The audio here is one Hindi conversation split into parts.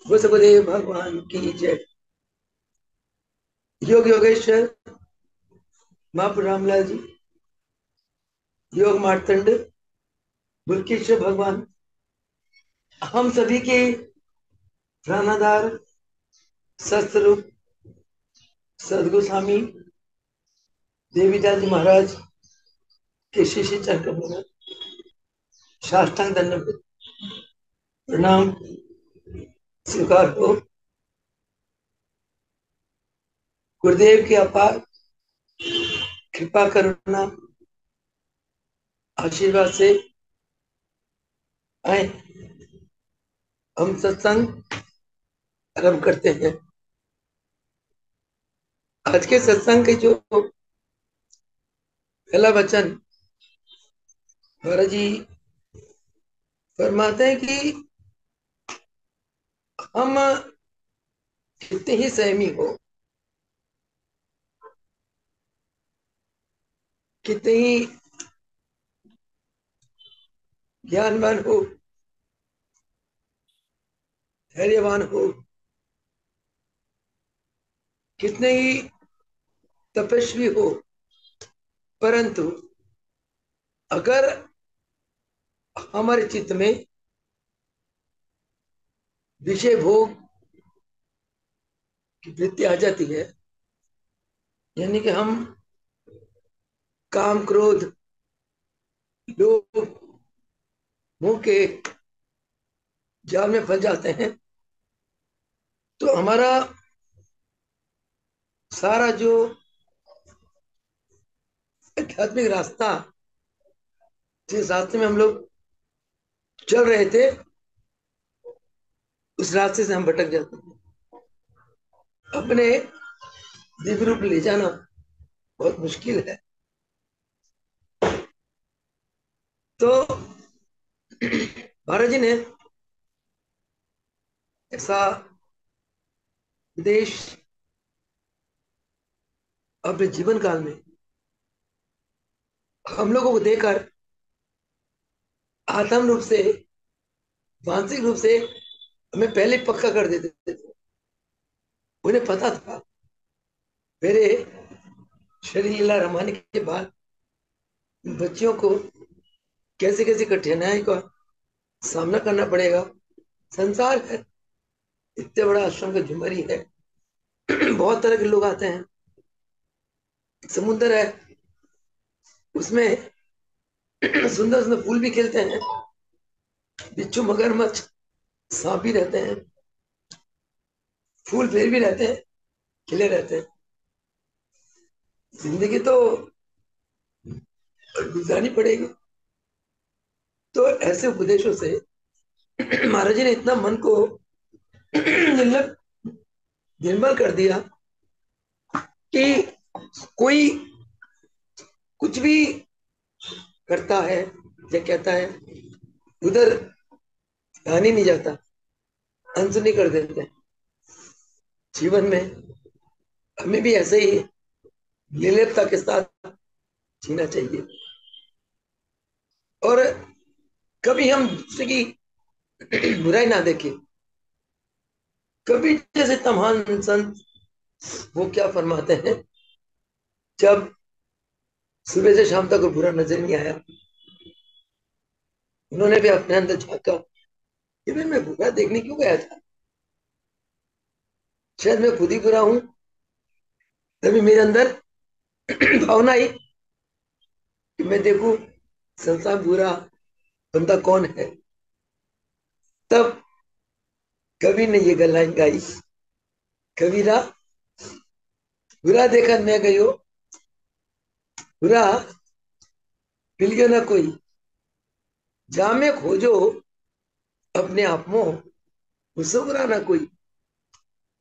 वसुदेव भगवान की जय। योग योगेश्वर महाप्रभु रामलाल जी, योग मार्तंड, बुल्केश्वर भगवान, हम सभी के प्राणाधार सतस्वरूप सदगुरु स्वामी देवीदास जी महाराज के शिष्य चरण कमल में साष्टांग दंडवत प्रणाम स्वीकार हो। गुरुदेव की अपार कृपा करुणा आशीर्वाद से आए हम सत्संग आरंभ करते हैं। आज के सत्संग के जो पहला वचन महाराज जी फरमाते हैं कि हम कितने ही संयमी हो, कितने ही ज्ञानवान हो, धैर्यवान हो, कितने ही तपस्वी हो, परंतु अगर हमारे चित्त में विषय भोग की वृत्ति आ जाती है, यानी कि हम काम क्रोध लोभ मोह के जाल में फंस जाते हैं, तो हमारा सारा जो आध्यात्मिक रास्ता, जिस रास्ते में हम लोग चल रहे थे, उस रास्ते से हम भटक जाते हैं। अपने दिव्य रूप ले जाना बहुत मुश्किल है। तो महाराज जी ने ऐसा उपदेश अपने जीवन काल में हम लोगों को देकर आत्म रूप से, मानसिक रूप से हमें पहले पक्का कर देते थे। उन्हें पता था मेरे शरीर लीला रमाने के बाद बच्चियों को कैसे कैसे कठिनाई का सामना करना पड़ेगा। संसार है, इतने बड़ा आश्रम का झुमरी है, बहुत तरह के लोग आते हैं। समुद्र है, उसमें सुंदर सुंदर फूल भी खिलते हैं, बिच्छू मगरमच्छ सांप भी रहते हैं, फूल पेड़ भी रहते हैं, खिले रहते हैं। जिंदगी तो गुजारनी पड़ेगी। तो ऐसे उपदेशों से महाराज जी ने इतना मन को निर्मल निर्मल कर दिया कि कोई कुछ भी करता है या कहता है, उधर ध्यान ही नहीं जाता, अनसुनी कर देते हैं। जीवन में हमें भी ऐसे ही निर्लिप्तता के साथ जीना चाहिए, और कभी हम दूसरे की बुराई ना देखें। कभी जैसे तमाम संत वो क्या फरमाते हैं, जब सुबह से शाम तक बुरा नजर नहीं आया, उन्होंने भी अपने अंदर झांका कि भाई मैं बुरा देखने क्यों गया था, शायद मैं खुद ही बुरा हूं। तभी मेरे अंदर भावना आई कि मैं देखूं संसार बुरा बंदा कौन है। तब कवि ने ये गलाइन गाई, कबीरा बुरा देखा मैं गयो, बुरा मिल ना कोई, जामे खोजो अपने आप में, मुझसे बुरा ना कोई।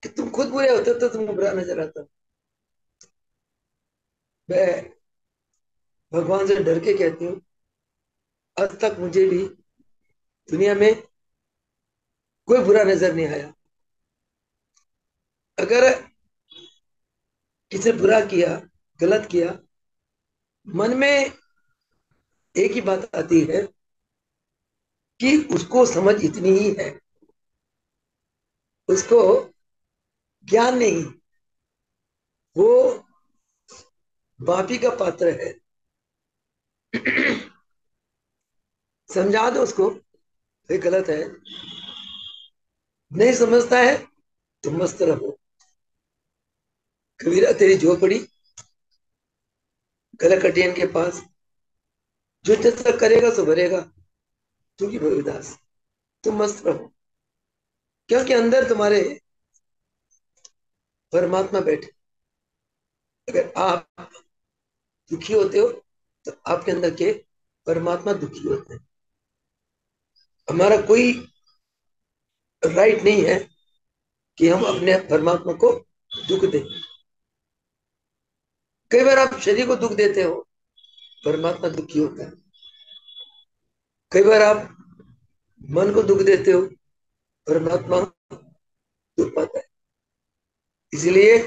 कि तुम खुद बुरे होते तो तुमको बुरा नजर आता। मैं भगवान से डर के कहती हूँ, आज तक मुझे भी दुनिया में कोई बुरा नजर नहीं आया। अगर किसी ने बुरा किया, गलत किया, मन में एक ही बात आती है कि उसको समझ इतनी ही है उसको ज्ञान नहीं, वो माफी का पात्र है। समझा दो उसको, ये गलत है। नहीं समझता है तो मस्त रहो। कबीरा तेरी झोपड़ी गलकटियन के पास, जो जैसा करेगा सो भरेगा, तू की भविदास। तुम मस्त रहो, क्योंकि अंदर तुम्हारे परमात्मा बैठे। अगर आप दुखी होते हो तो आपके अंदर के परमात्मा दुखी होते हैं। हमारा कोई राइट नहीं है कि हम अपने परमात्मा को दुख दें। कई बार आप शरीर को दुख देते हो, परमात्मा दुखी होता है। कई बार आप मन को दुख देते हो, परमात्मा दुख पाता है। इसलिए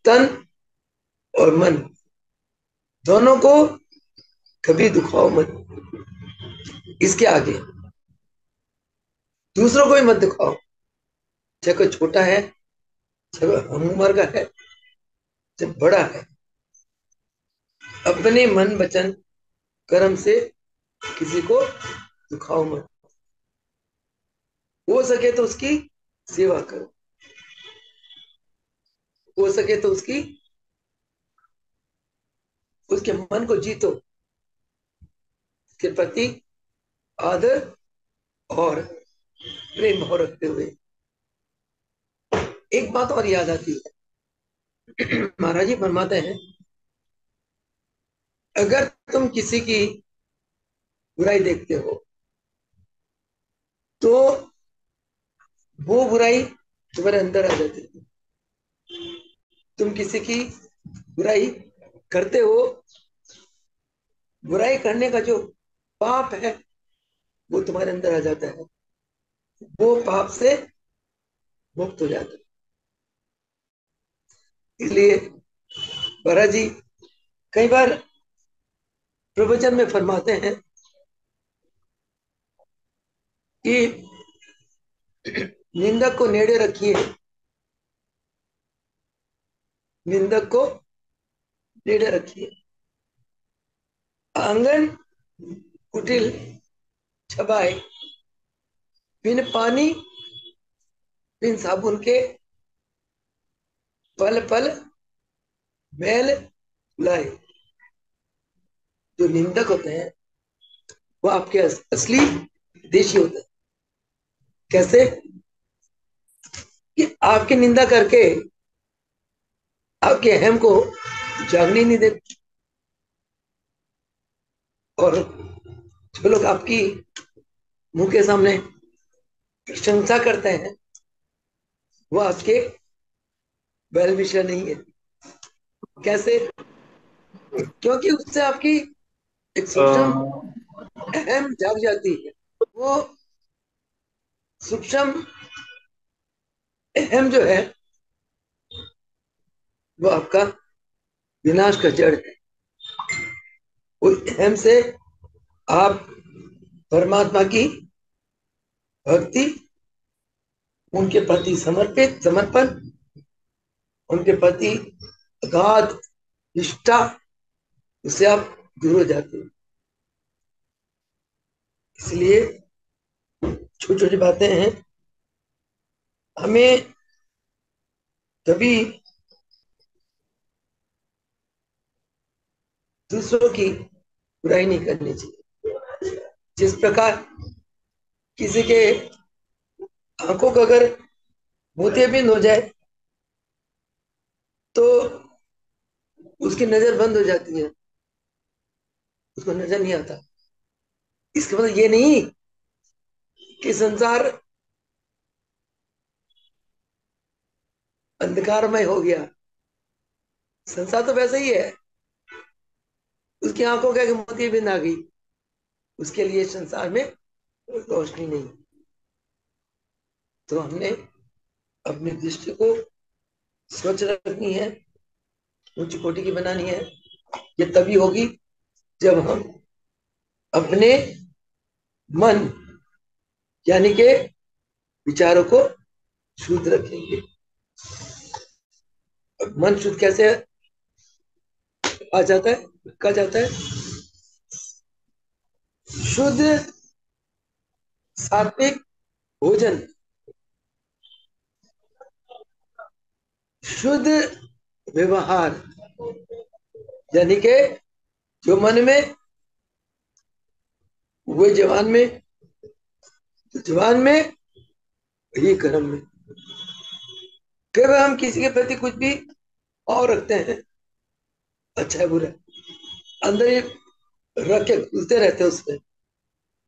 तन और मन दोनों को कभी दुखाओ मत। इसके आगे दूसरों को भी मत दुखाओ, चाहे कोई छोटा है, चाहे कोई हम उम्र का है, चाहे बड़ा है। अपने मन वचन कर्म से किसी को दुखाओ मत। हो सके तो उसकी सेवा करो, हो सके तो उसके मन को जीतो, उसके प्रति आदर और प्रेम भाव रखते हुए। एक बात और याद आती है, महाराज जी फरमाते हैं, अगर तुम किसी की बुराई देखते हो तो वो बुराई तुम्हारे अंदर आ जाती है। तुम किसी की बुराई करते हो, बुराई करने का जो पाप है वो तुम्हारे अंदर आ जाता है, वो पाप से मुक्त हो जाता है। इसलिए महाराज जी कई बार प्रवचन में फरमाते हैं कि निंदक को नेड़े रखिए, निंदक को नेड़े रखिए। आंगन कुटिल छबाए, बिन पानी बिन साबुन के पल पल मैल लाए। जो निंदक होते हैं वो आपके असली देशी होते हैं। कैसे कि आपकी निंदा करके आपके अहम को जागने नहीं देते, और जो लोग आपकी मुंह के सामने प्रशंसा करते हैं वो आपके वेल विशर नहीं है। कैसे? क्योंकि उससे आपकी एक सूक्ष्म अहम जाग जाती है। वो सूक्ष्म अहम जो है वो आपका विनाश का जड़ है। उस अहम से आप परमात्मा की भक्ति, उनके प्रति समर्पित समर्पण, उनके प्रति अगाध निष्ठा, उससे आप दूर हो जाते हैं। इसलिए छोटी छोटी बातें हैं, हमें कभी दूसरों की बुराई नहीं करनी चाहिए। जिस प्रकार किसी के आंखों का अगर मोतियाबिंद हो जाए तो उसकी नजर बंद हो जाती है, उसको नजर नहीं आता। इसका मतलब ये नहीं कि संसार अंधकारमय हो गया। संसार तो वैसे ही है, उसकी आंखों के आगे मोतियाबिंद आ गई, उसके लिए संसार में कोई रोशनी नहीं। तो हमने अपनी दृष्टि को स्वच्छ रखनी है, उच्च कोटि की बनानी है। ये तभी होगी जब हम अपने मन यानी के विचारों को शुद्ध रखेंगे। मन शुद्ध कैसे आ जाता है, कहा जाता है? शुद्ध सात्विक भोजन, शुद्ध व्यवहार, यानी कि जो मन में वो जवान में, जवान में ये कर्म में। कई बार हम किसी के प्रति कुछ भी भाव रखते हैं, अच्छा है बुरा है, अंदर ये रख के घुलते रहते हैं उसमें,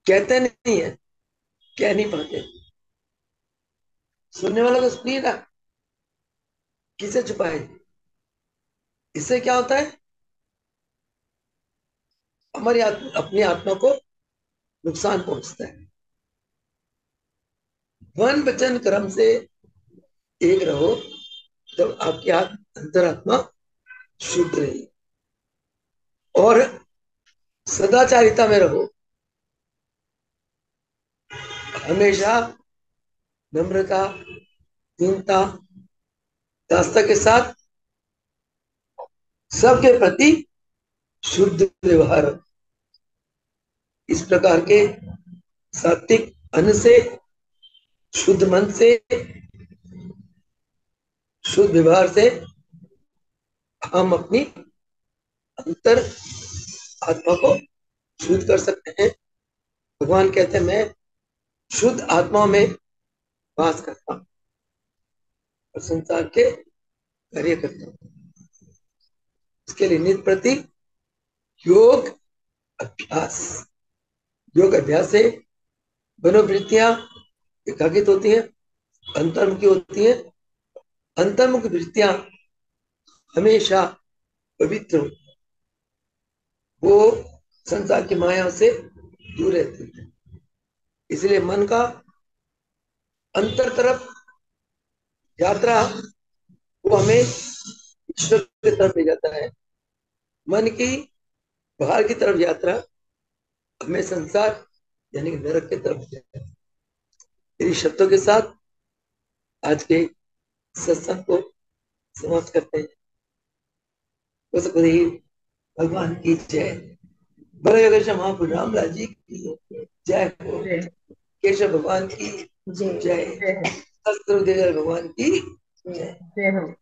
कहते नहीं है, कह नहीं पाते। सुनने वाला तो सुनिए ना, किसे छुपाए? इससे क्या होता है? हमारी अपनी आत्मा को नुकसान पहुंचता है। मन वचन कर्म से एक रहो, तब आपकी अंतरात्मा शुद्ध रही। और सदाचारिता में रहो, हमेशा नम्रता, दीनता, दास्ता के साथ सबके प्रति शुद्ध व्यवहार। इस प्रकार के सात्विक अन्न से, शुद्ध मन से, शुद्ध व्यवहार से हम अपनी अंतर आत्मा को शुद्ध कर सकते हैं। भगवान कहते हैं मैं शुद्ध आत्मा में वास करता हूँ और संसार के कार्य करता हूँ। इसके लिए नित्य प्रति योग अभ्यास, योग अभ्यास से मनोवृत्तियां एकाग्रित होती हैं, अंतर्मुखी होती हैं। अंतर्मुख वृत्तियां हमेशा पवित्र होती हैं, वो संसार की माया से दूर रहती है। इसलिए मन का अंतर तरफ यात्रा वो हमें ईश्वर की तरफ ले जाता है। मन की बाहर की तरफ यात्रा हमें संसार यानी कि नरक की तरफ ले जाता है। इन शब्दों के साथ आज के सत्संग को समाप्त करते हैं। बस भगवान की जय। बड़े महाप्रभु रामलाल जी की जय हो। केशव भगवान की जय। भगवान की जय।